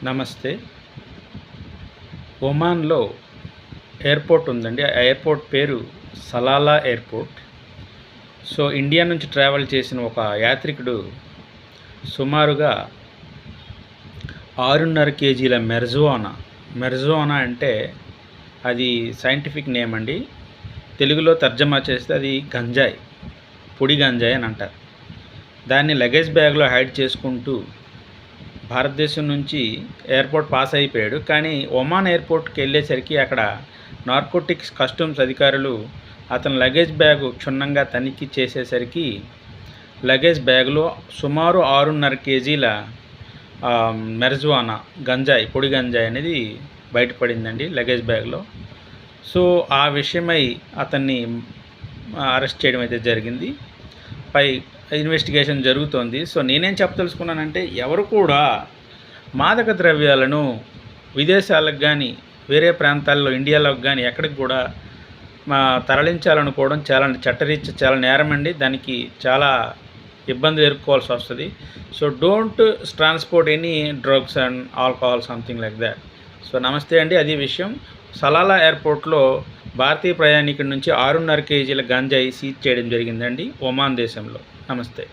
నమస్తే. ఒమాన్‌లో ఎయిర్‌పోర్ట్ ఉందండి. ఆ ఎయిర్‌పోర్ట్ పేరు సలాలా ఎయిర్‌పోర్ట్. సో, ఇండియా నుంచి ట్రావెల్ చేసిన ఒక యాత్రికుడు సుమారుగా 6.5 కేజీల మెర్జువానా అంటే అది సైంటిఫిక్ నేమ్ అండి. తెలుగులో తర్జమా చేస్తే అది గంజాయి, పొడి గంజాయి అని అంటారు. దాన్ని లగేజ్ బ్యాగ్‌లో హైడ్ చేసుకుంటూ భారతదేశం నుంచి ఎయిర్‌పోర్ట్ పాస్ అయిపోయాడు. కానీ ఒమాన్ ఎయిర్‌పోర్ట్‌కి వెళ్ళేసరికి అక్కడ నార్కోటిక్స్ కస్టమ్స్ అధికారులు అతని లగేజ్ బ్యాగు క్షుణ్ణంగా తనిఖీ చేసేసరికి లగేజ్ బ్యాగ్‌లో సుమారు 6.5 కేజీల మెర్జువానా గంజాయి, పొడి గంజాయి అనేది బయటపడిందండి లగేజ్ బ్యాగ్‌లో. సో, ఆ విషయమై అతన్ని అరెస్ట్ చేయడం అయితే జరిగింది. పై ఇన్వెస్టిగేషన్ జరుగుతోంది. సో, నేనేం చెప్పదలుచుకున్నానంటే ఎవరు కూడా మాదక ద్రవ్యాలను విదేశాలకు కానీ, వేరే ప్రాంతాల్లో ఇండియాలోకి కానీ ఎక్కడికి కూడా తరలించాలనుకోవడం చాలా చట్టరీత్యా చాలా నేరమండి. దానికి చాలా ఇబ్బందులు ఎదుర్కోవాల్సి వస్తుంది. So, don't transport any drugs and alcohol something like that. So, నమస్తే అండి. అది విషయం. సలాలా ఎయిర్‌పోర్ట్‌లో భారతీయ ప్రయాణికుడి నుంచి 6.5 కేజీల గంజాయి సీజ్ చేయడం జరిగిందండి ఒమాన్ దేశంలో. నమస్తే.